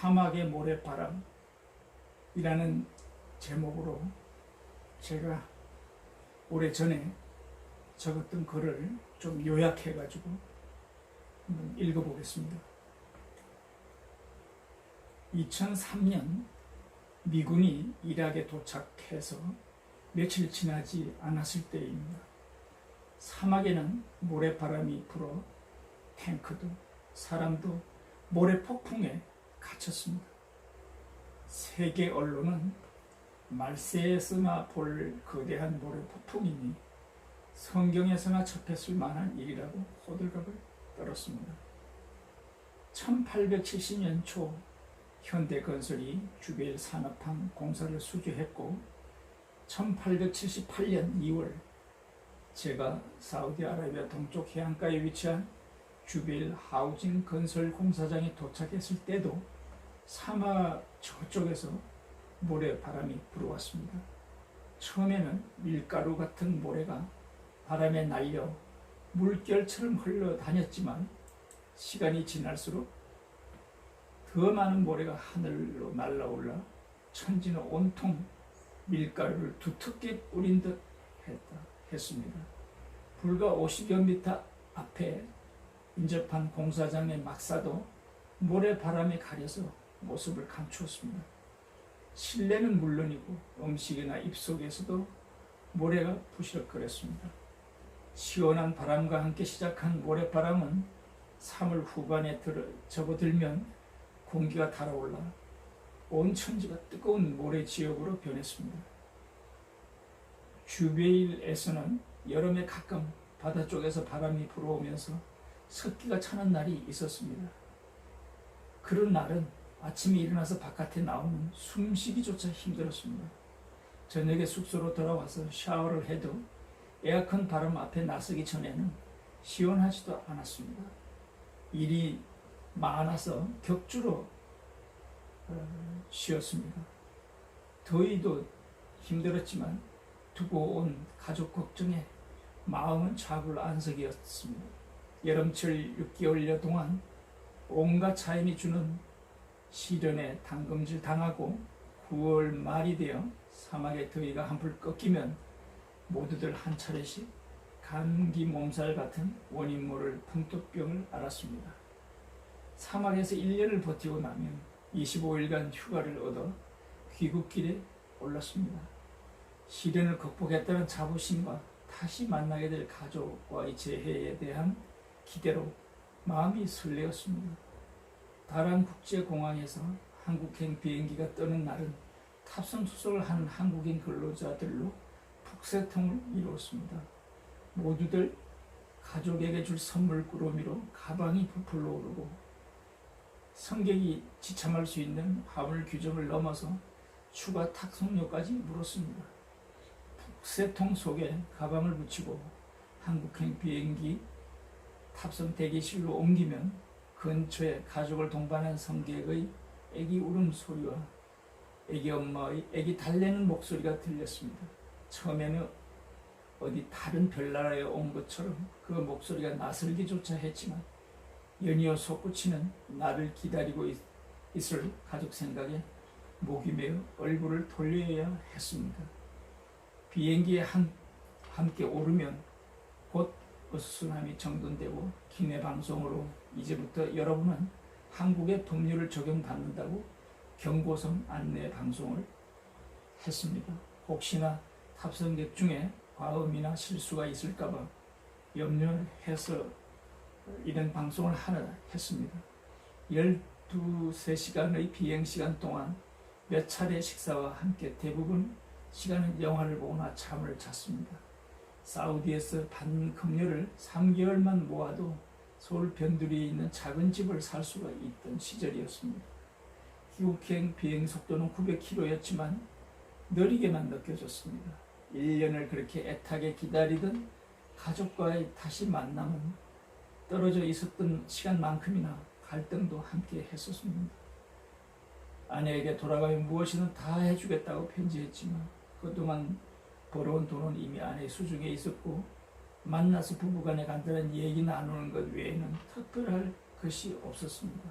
사막의 모래바람이라는 제목으로 제가 오래전에 적었던 글을 좀 요약해가지고 한번 읽어보겠습니다. 2003년 미군이 이락에 도착해서 며칠 지나지 않았을 때입니다. 사막에는 모래바람이 불어 탱크도 사람도 모래폭풍에 갇혔습니다. 세계 언론은 말세에서나 볼 거대한 모래폭풍이니 성경에서나 접했을 만한 일이라고 호들갑을 떨었습니다. 1870년 초 현대건설이 주베일 산업항 공사를 수주했고 1878년 2월 제가 사우디아라비아 동쪽 해안가에 위치한 주베일 하우징 건설 공사장에 도착했을 때도 사막 저쪽에서 모래바람이 불어왔습니다. 처음에는 밀가루 같은 모래가 바람에 날려 물결처럼 흘러다녔지만 시간이 지날수록 더 많은 모래가 하늘로 날아올라 천지는 온통 밀가루를 두텁게 뿌린 듯 했습니다. 불과 50여 미터 앞에 인접한 공사장의 막사도 모래바람에 가려서 모습을 감추었습니다. 실내는 물론이고 음식이나 입속에서도 모래가 부시럭거렸습니다. 시원한 바람과 함께 시작한 모래바람은 3월 후반에 접어들면 공기가 달아올라 온 천지가 뜨거운 모래 지역으로 변했습니다. 주베일에서는 여름에 가끔 바다 쪽에서 바람이 불어오면서 습기가 차는 날이 있었습니다. 그런 날은 아침에 일어나서 바깥에 나오면 숨쉬기조차 힘들었습니다. 저녁에 숙소로 돌아와서 샤워를 해도 에어컨 바람 앞에 나서기 전에는 시원하지도 않았습니다. 일이 많아서 격주로 쉬었습니다. 더위도 힘들었지만 두고 온 가족 걱정에 마음은 좌불안석이었습니다. 여름철 6개월여 동안 온갖 자연이 주는 시련에 당금질 당하고 9월 말이 되어 사막의 더위가 한풀 꺾이면 모두들 한 차례씩 감기 몸살 같은 원인 모를 풍토병을 앓았습니다. 사막에서 1년을 버티고 나면 25일간 휴가를 얻어 귀국길에 올랐습니다. 시련을 극복했다는 자부심과 다시 만나게 될 가족과의 재회에 대한 기대로 마음이 설레었습니다. 다낭 국제공항에서 한국행 비행기가 뜨는 날은 탑승 투숙을 하는 한국인 근로자들로 북새통을 이루었습니다. 모두들 가족에게 줄 선물 꾸러미로 가방이 부풀러 오르고 승객이 지참할 수 있는 화물 규정을 넘어서 추가 탑승료까지 물었습니다. 북새통 속에 가방을 붙이고 한국행 비행기 탑승 대기실로 옮기면 근처에 가족을 동반한 승객의 애기 울음소리와 애기 엄마의 애기 달래는 목소리가 들렸습니다. 처음에는 어디 다른 별나라에 온 것처럼 그 목소리가 낯설기조차 했지만 연이어 솟구치는 나를 기다리고 있을 가족 생각에 목이 메어 얼굴을 돌려야 했습니다. 비행기에 함께 오르면 곧 어수선함이 정돈되고 기내 방송으로 이제부터 여러분은 한국의 법률을 적용받는다고 경고성 안내 방송을 했습니다. 혹시나 탑승객 중에 과음이나 실수가 있을까봐 염려해서 이런 방송을 하나 했습니다. 12~13시간의 비행시간 동안 몇 차례 식사와 함께 대부분 시간은 영화를 보거나 잠을 잤습니다. 사우디에서 받는 급료를 3개월만 모아도 서울 변두리에 있는 작은 집을 살 수가 있던 시절이었습니다. 귀국행 비행 속도는 900km였지만 느리게만 느껴졌습니다. 1년을 그렇게 애타게 기다리던 가족과의 다시 만남은 떨어져 있었던 시간만큼이나 갈등도 함께 했었습니다. 아내에게 돌아가면 무엇이든 다 해주겠다고 편지했지만 그동안 벌어온 돈은 이미 아내 수중에 있었고 만나서 부부간에 간단한 얘기 나누는 것 외에는 특별할 것이 없었습니다.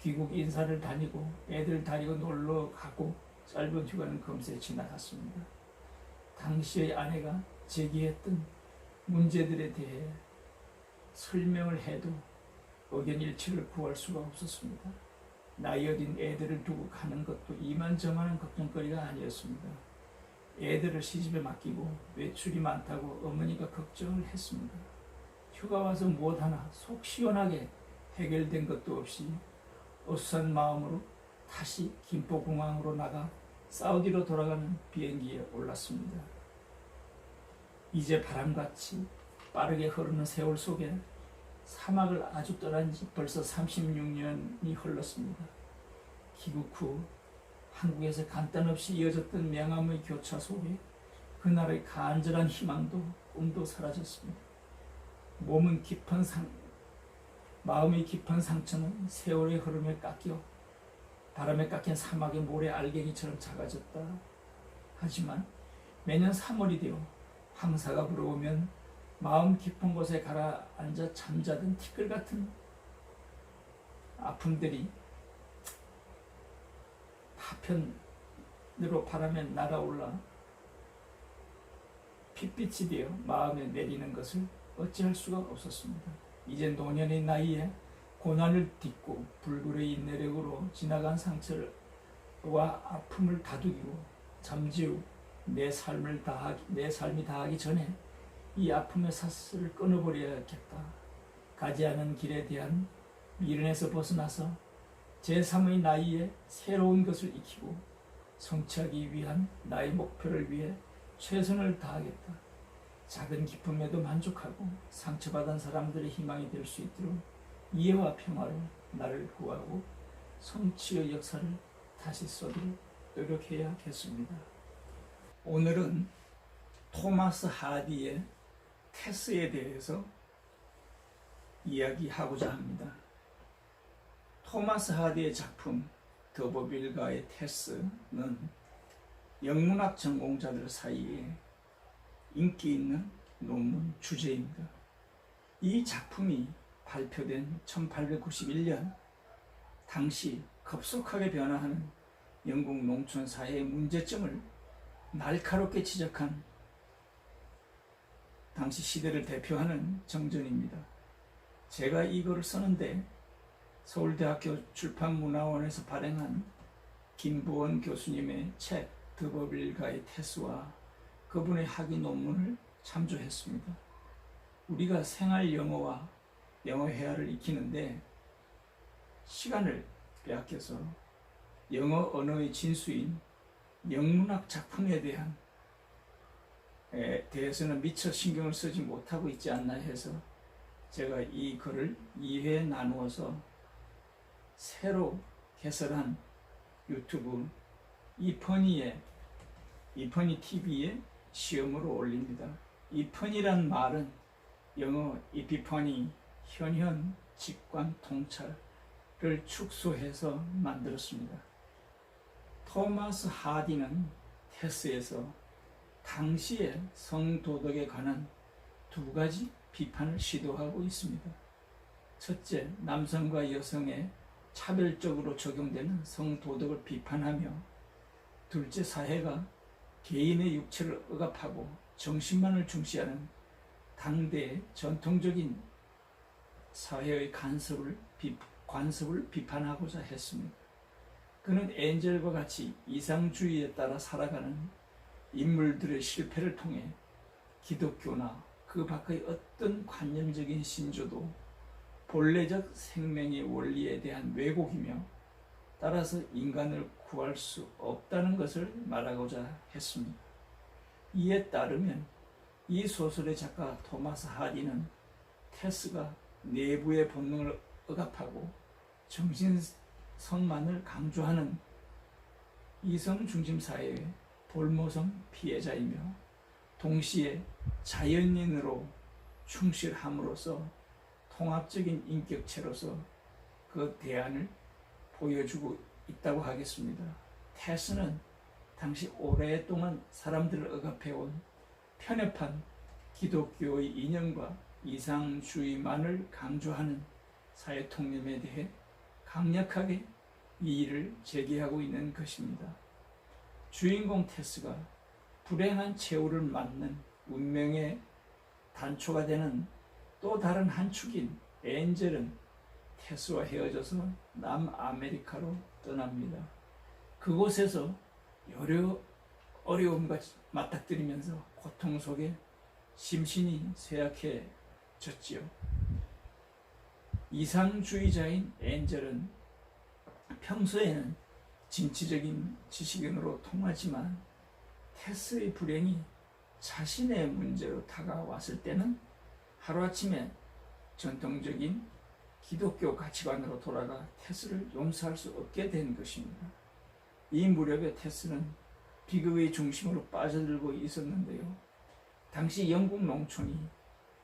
귀국 인사를 다니고 애들 데리고 놀러 가고 짧은 휴가는 금세 지나갔습니다. 당시의 아내가 제기했던 문제들에 대해 설명을 해도 의견 일치를 구할 수가 없었습니다. 나이 어린 애들을 두고 가는 것도 이만저만한 걱정거리가 아니었습니다. 애들을 시집에 맡기고 외출이 많다고 어머니가 걱정을 했습니다. 휴가 와서 무엇 하나 속 시원하게 해결된 것도 없이 어수선한 마음으로 다시 김포공항으로 나가 사우디로 돌아가는 비행기에 올랐습니다. 이제 바람같이 빠르게 흐르는 세월 속에 사막을 아주 떠난 지 벌써 36년이 흘렀습니다. 귀국 후 한국에서 간단 없이 이어졌던 명함의 교차 속에 그날의 간절한 희망도 꿈도 사라졌습니다. 마음의 깊은 상처는 세월의 흐름에 깎여 바람에 깎인 사막의 모래 알갱이처럼 작아졌다. 하지만 매년 3월이 되어 황사가 불어오면 마음 깊은 곳에 가라앉아 잠자던 티끌 같은 아픔들이 파편으로 바람에 날아올라 핏빛이 되어 마음에 내리는 것을 어찌할 수가 없었습니다. 이제 노년의 나이에 고난을 딛고 불굴의 인내력으로 지나간 상처와 아픔을 다독이고 잠재우 내 삶이 다하기 전에 이 아픔의 사슬을 끊어버려야겠다. 가지 않은 길에 대한 미련에서 벗어나서 제3의 나이에 새로운 것을 익히고 성취하기 위한 나의 목표를 위해 최선을 다하겠다. 작은 기쁨에도 만족하고 상처받은 사람들의 희망이 될 수 있도록 이해와 평화로 나를 구하고 성취의 역사를 다시 쏘도록 노력해야겠습니다. 오늘은 토마스 하디의 테스에 대해서 이야기하고자 합니다. 토마스 하디의 작품 더보빌가의 테스는 영문학 전공자들 사이에 인기 있는 논문 주제입니다. 이 작품이 발표된 1891년 당시 급속하게 변화하는 영국 농촌 사회의 문제점을 날카롭게 지적한 당시 시대를 대표하는 정전입니다. 제가 이거를 쓰는데 서울대학교 출판문화원에서 발행한 김부원 교수님의 책 더보빌가의 테스와 그분의 학위 논문을 참조했습니다. 우리가 생활 영어와 영어 회화를 익히는데 시간을 빼앗겨서 영어 언어의 진수인 영문학 작품에 대해서는 미처 신경을 쓰지 못하고 있지 않나 해서 제가 이 글을 2회 나누어서 새로 개설한 유튜브 이퍼니 TV에 시험으로 올립니다. 이퍼니란 말은 영어 이피퍼니, 현현, 직관, 통찰을 축소해서 만들었습니다. 토마스 하디는 테스에서 당시의 성도덕에 관한 두 가지 비판을 시도하고 있습니다. 첫째, 남성과 여성에 차별적으로 적용되는 성도덕을 비판하며 둘째, 사회가 개인의 육체를 억압하고 정신만을 중시하는 당대의 전통적인 사회의 관습을 비판하고자 했습니다. 그는 엔젤과 같이 이상주의에 따라 살아가는 인물들의 실패를 통해 기독교나 그 밖의 어떤 관념적인 신조도 본래적 생명의 원리에 대한 왜곡이며 따라서 인간을 구할 수 없다는 것을 말하고자 했습니다. 이에 따르면 이 소설의 작가 토마스 하디는 테스가 내부의 본능을 억압하고 정신성만을 강조하는 이성 중심 사회의 볼모성 피해자이며 동시에 자연인으로 충실함으로써 통합적인 인격체로서 그 대안을 보여주고 있다고 하겠습니다. 테스는 당시 오랫동안 사람들을 억압해온 편협한 기독교의 이념과 이상주의만을 강조하는 사회통념에 대해 강력하게 이의를 제기하고 있는 것입니다. 주인공 테스가 불행한 최후를 맞는 운명의 단초가 되는 또 다른 한 축인 엔젤은 테스와 헤어져서 남아메리카로 떠납니다. 그곳에서 여러 어려움과 맞닥뜨리면서 고통 속에 심신이 쇠약해졌지요. 이상주의자인 엔젤은 평소에는 진취적인 지식인으로 통하지만 테스의 불행이 자신의 문제로 다가왔을 때는 하루아침에 전통적인 기독교 가치관으로 돌아가 테스를 용서할 수 없게 된 것입니다. 이 무렵에 테스는 비극의 중심으로 빠져들고 있었는데요. 당시 영국 농촌이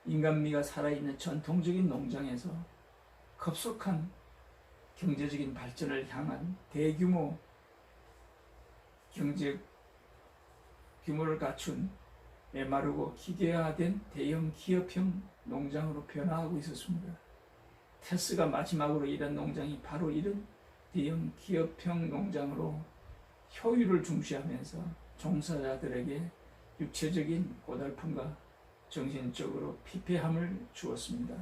인간미가 살아있는 전통적인 농장에서 급속한 경제적인 발전을 향한 대규모 경제 규모를 갖춘 메마르고 기계화된 대형 기업형 농장으로 변화하고 있었습니다. 테스가 마지막으로 일한 농장이 바로 이런 대형 기업형 농장으로 효율을 중시하면서 종사자들에게 육체적인 고달픔과 정신적으로 피폐함을 주었습니다.